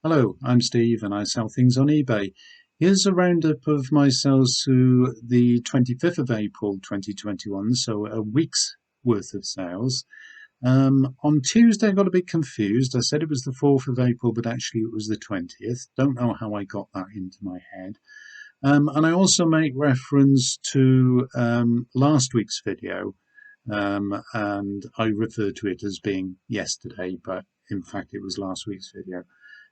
Hello, I'm Steve and I sell things on eBay. Here's a roundup of my sales to the 25th of April 2021, so a week's worth of sales. On Tuesday, I got a bit confused. I said it was the 4th of April, but actually it was the 20th. Don't know how I got that into my head. And I also make reference to last week's video, and I refer to it as being yesterday, but in fact it was last week's video.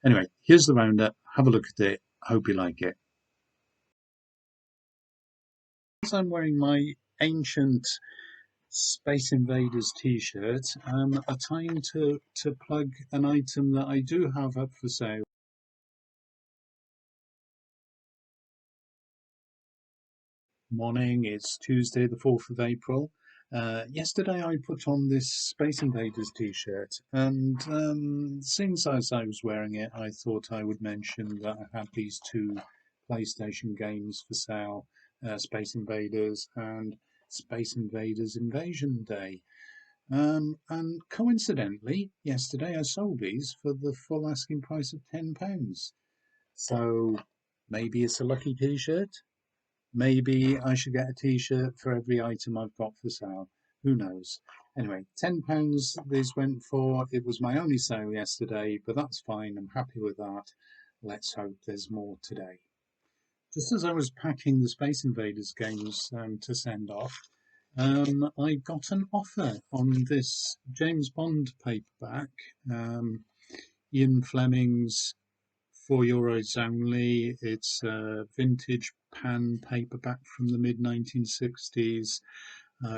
Anyway, here's the roundup. Have a look at it. Hope you like it. As I'm wearing my ancient Space Invaders t-shirt, a time to plug an item that I do have up for sale. Morning, it's Tuesday the 4th of April. Yesterday I put on this Space Invaders t-shirt, and since as I was wearing it, I thought I would mention that I had these two PlayStation games for sale, Space Invaders and Space Invaders Invasion Day. And coincidentally, yesterday I sold these for the full asking price of £10. So maybe it's a lucky t-shirt. Maybe I should get a t-shirt for every item I've got for sale. Who knows? Anyway, £10 these went for. It was my only sale yesterday, but that's fine. I'm happy with that. Let's hope there's more today. Just as I was packing the Space Invaders games to send off, I got an offer on this James Bond paperback, Ian Fleming's €4 only. It's a vintage pan paperback from the mid 1960s.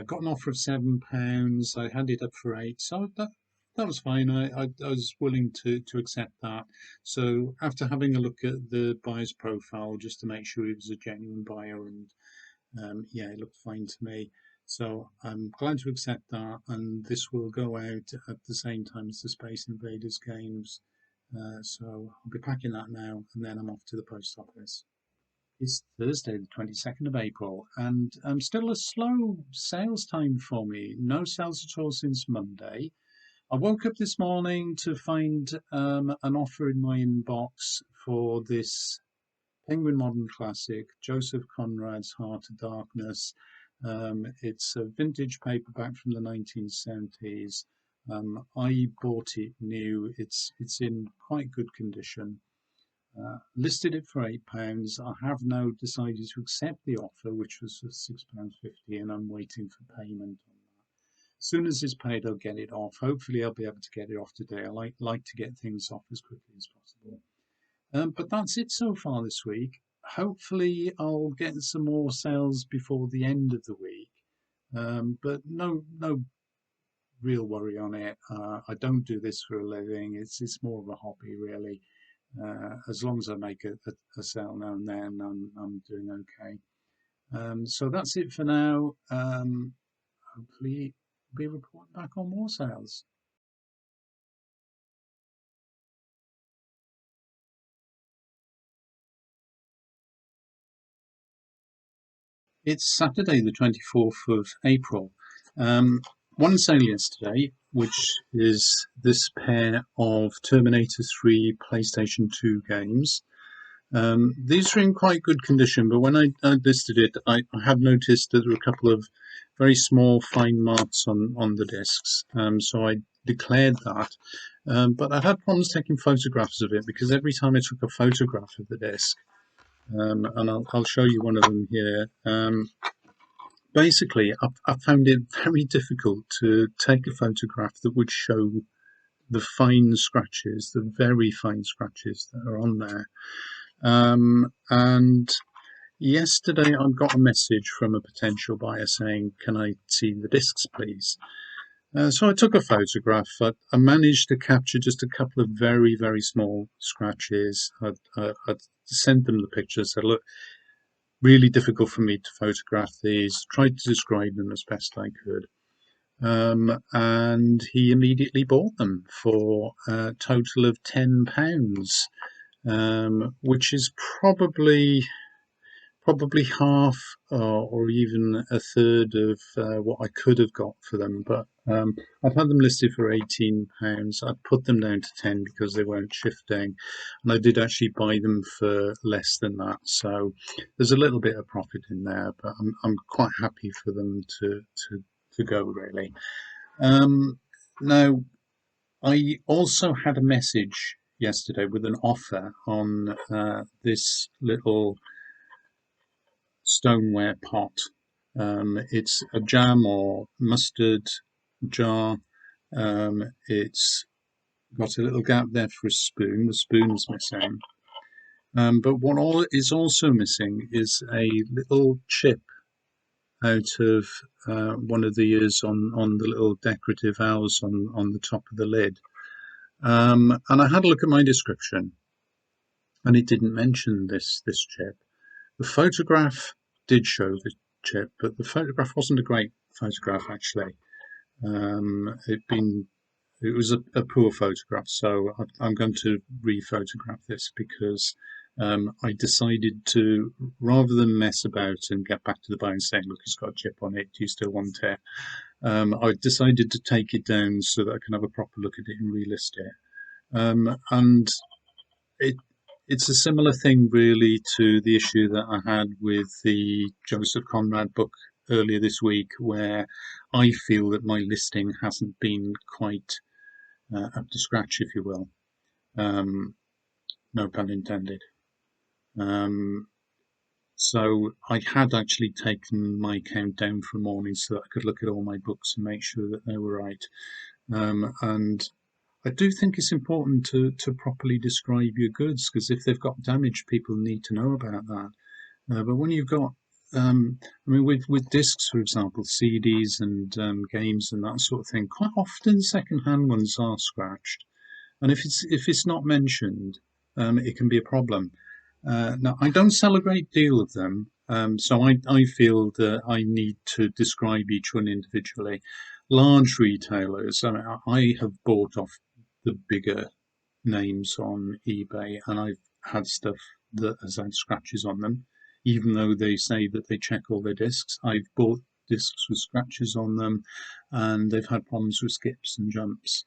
Got an offer of £7. I had it up for £8, so that was fine. I was willing to accept that. So after having a look at the buyer's profile, just to make sure he was a genuine buyer, and yeah, it looked fine to me. So I'm glad to accept that, and this will go out at the same time as the Space Invaders games. So I'll be packing that now, and then I'm off to the post office. It's Thursday, the 22nd of April, and still a slow sales time for me. No sales at all since Monday. I woke up this morning to find an offer in my inbox for this Penguin Modern Classic, Joseph Conrad's Heart of Darkness. It's a vintage paperback from the 1970s. I bought it new. It's in quite good condition. Listed it for £8. I have now decided to accept the offer, which was for £6.50, and I'm waiting for payment on that. As soon as it's paid, I'll get it off. Hopefully, I'll be able to get it off today. I like to get things off as quickly as possible. But that's it so far this week. Hopefully, I'll get some more sales before the end of the week. But no real worry on it. I don't do this for a living. It's more of a hobby, really. As long as I make a sale now and then, I'm doing okay. So that's it for now. Hopefully, I'll be reporting back on more sales. It's Saturday, the 24th of April. One sale yesterday, which is this pair of Terminator 3 PlayStation 2 games. These are in quite good condition, but when I listed it, I have noticed that there are a couple of very small fine marks on the discs. So I declared that. But I had problems taking photographs of it because every time I took a photograph of the disc, and I'll show you one of them here. Basically, I found it very difficult to take a photograph that would show the fine scratches, the very fine scratches that are on there. And yesterday I got a message from a potential buyer saying, "Can I see the discs, please?" So I took a photograph. I managed to capture just a couple of very, very small scratches. I sent them the pictures. Said, "Look, really difficult for me to photograph these." Tried to describe them as best I could. And he immediately bought them for a total of £10, which is probably probably half or even a third of what I could have got for them. But I'd had them listed for £18. I'd put them down to 10 because they weren't shifting, and I did actually buy them for less than that. So there's a little bit of profit in there, but I'm quite happy for them to go really. Now I also had a message yesterday with an offer on this little stoneware pot. It's a jam or mustard jar. It's got a little gap there for a spoon. The spoon's missing. But what all is also missing is a little chip out of one of the ears on the little decorative owls on the top of the lid. And I had a look at my description, and it didn't mention this chip. The photograph did show the chip, but the photograph wasn't a great photograph actually. It been it was a poor photograph, so I'm going to re-photograph this because I decided to, rather than mess about and get back to the buyer and saying, "Look, it's got a chip on it. Do you still want it?" I decided to take it down so that I can have a proper look at it and relist it. And it it's a similar thing really to the issue that I had with the Joseph Conrad book earlier this week, where I feel that my listing hasn't been quite up to scratch, if you will. Um, no pun intended. Um, so I had actually taken my count down for a morning so that I could look at all my books and make sure that they were right. And I do think it's important to properly describe your goods, because if they've got damage, people need to know about that. But when you've got, I mean, with discs, for example, CDs and games and that sort of thing, quite often second-hand ones are scratched, and if it's not mentioned, it can be a problem. Now, I don't sell a great deal of them, so I feel that I need to describe each one individually. Large retailers, I mean, I have bought off the bigger names on eBay, and I've had stuff that has had scratches on them, even though they say that they check all their discs. I've bought discs with scratches on them, and they've had problems with skips and jumps.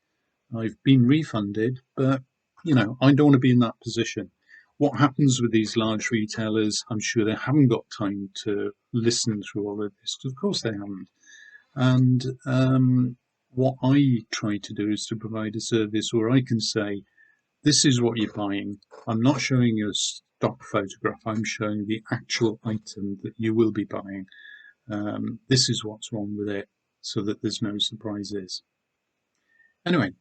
I've been refunded, but I don't want to be in that position. What happens with these large retailers? I'm sure they haven't got time to listen through all of this. Of course, they haven't. And what I try to do is to provide a service where I can say, this is what you're buying. I'm not showing you a stock photograph. I'm showing the actual item that you will be buying. This is what's wrong with it, so that there's no surprises. Anyway,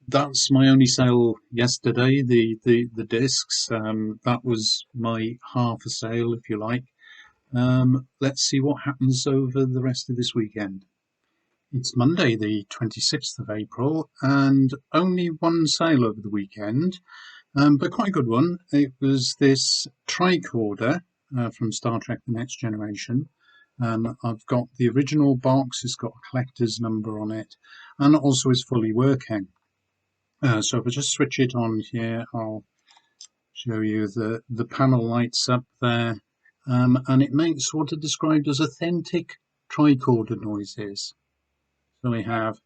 that's my only sale yesterday. The discs. That was my half a sale, if you like. Let's see what happens over the rest of this weekend. It's Monday, the 26th of April, and only one sale over the weekend, but quite a good one. It was this Tricorder from Star Trek The Next Generation. I've got the original box, it's got a collector's number on it, and also is fully working. So if I just switch it on here, I'll show you the panel lights up there, and it makes what are described as authentic tricorder noises. So we have,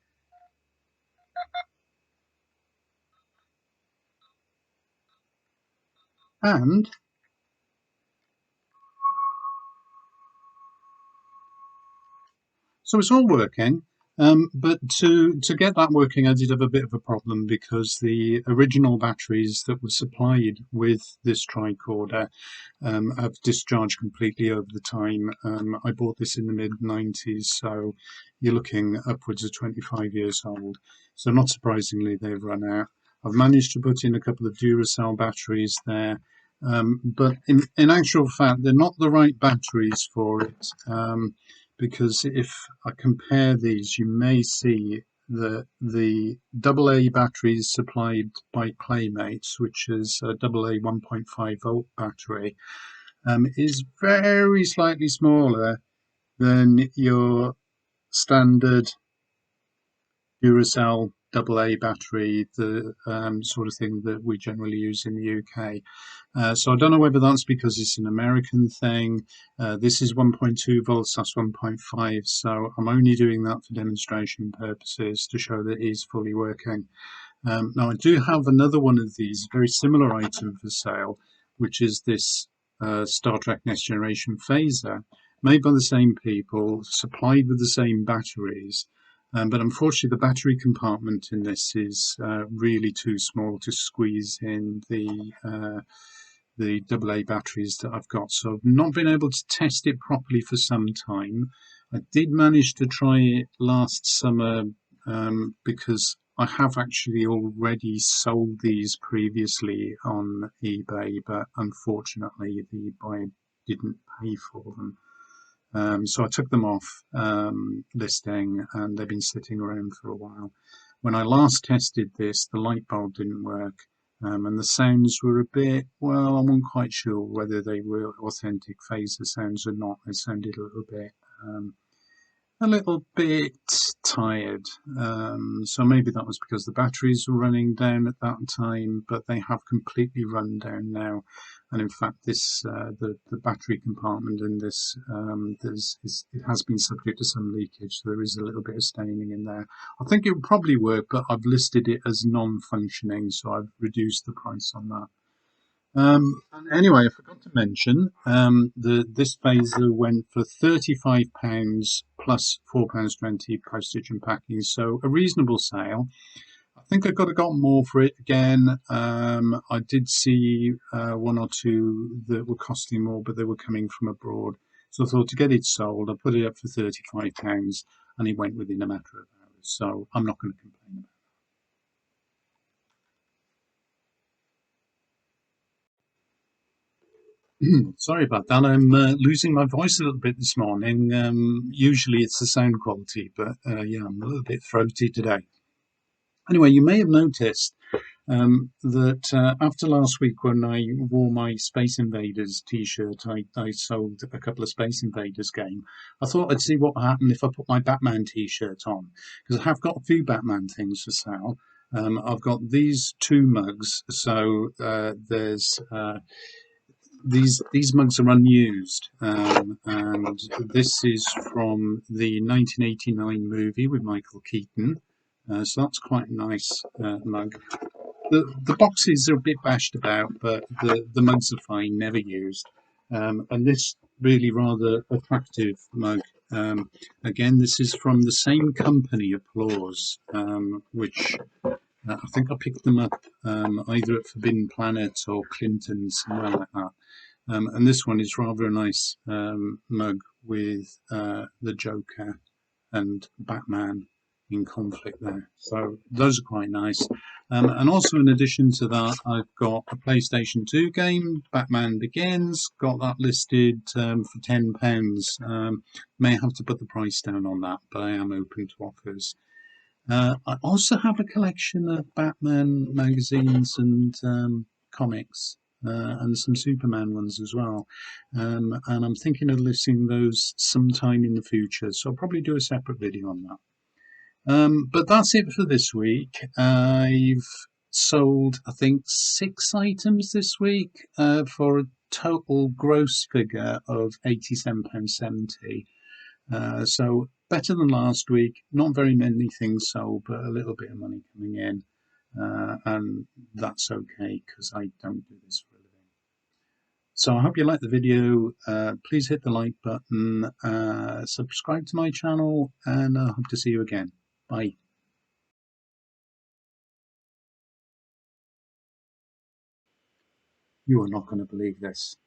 and so it's all working, but to get that working, I did have a bit of a problem because the original batteries that were supplied with this tricorder have discharged completely over the time. I bought this in the mid-90s, so you're looking upwards of 25 years old. So not surprisingly, they've run out. I've managed to put in a couple of Duracell batteries there, but in actual fact, they're not the right batteries for it. Because if I compare these, you may see that the AA batteries supplied by Playmates, which is a AA 1.5 volt battery, is very slightly smaller than your standard Duracell AA battery, the sort of thing that we generally use in the UK. So I don't know whether that's because it's an American thing. This is 1.2 volts, that's 1.5, so I'm only doing that for demonstration purposes to show that it is fully working. Now I do have another one of these, very similar item for sale, which is this Star Trek Next Generation phaser, made by the same people, supplied with the same batteries. But unfortunately, the battery compartment in this is really too small to squeeze in the AA batteries that I've got. So I've not been able to test it properly for some time. I did manage to try it last summer because I have actually already sold these previously on eBay, but unfortunately the buyer didn't pay for them. So I took them off listing, and they've been sitting around for a while. When I last tested this, the light bulb didn't work, and the sounds were a bit, well, I wasn't quite sure whether they were authentic phaser sounds or not. They sounded a little bit tired. So maybe that was because the batteries were running down at that time, but they have completely run down now. And in fact, this the battery compartment in this it has been subject to some leakage, so there is a little bit of staining in there. I think it would probably work, but I've listed it as non-functioning, so I've reduced the price on that. And anyway, I forgot to mention this phaser went for £35 plus £4.20 postage and packing, so a reasonable sale. I think I could have got more for it again. I did see one or two that were costing more, but they were coming from abroad. So I thought to get it sold, I put it up for £35, and it went within a matter of hours. So I'm not going to complain about it. Sorry about that. I'm losing my voice a little bit this morning. Usually it's the sound quality, but yeah, I'm a little bit throaty today. Anyway, you may have noticed that after last week when I wore my Space Invaders t-shirt, I sold a couple of Space Invaders game. I thought I'd see what would happen if I put my Batman t-shirt on, because I have got a few Batman things for sale. I've got these two mugs, so there's these mugs are unused, and this is from the 1989 movie with Michael Keaton. So that's quite a nice mug. The boxes are a bit bashed about, but the mugs are fine, never used. And this really rather attractive mug. Again, this is from the same company, Applause, which I think I picked them up either at Forbidden Planet or Clinton's, somewhere like that. And this one is rather a nice mug with the Joker and Batman in conflict there. So those are quite nice. And also in addition to that, I've got a PlayStation 2 game, Batman Begins, got that listed for £10. May have to put the price down on that, but I am open to offers. I also have a collection of Batman magazines and comics, and some Superman ones as well. And I'm thinking of listing those sometime in the future, so I'll probably do a separate video on that. But that's it for this week. I've sold, I think, 6 items this week for a total gross figure of £87.70. So better than last week. Not very many things sold, but a little bit of money coming in. And that's okay, because I don't do this for a living. So I hope you liked the video. Please hit the like button, subscribe to my channel, and I hope to see you again. Bye. You are not going to believe this.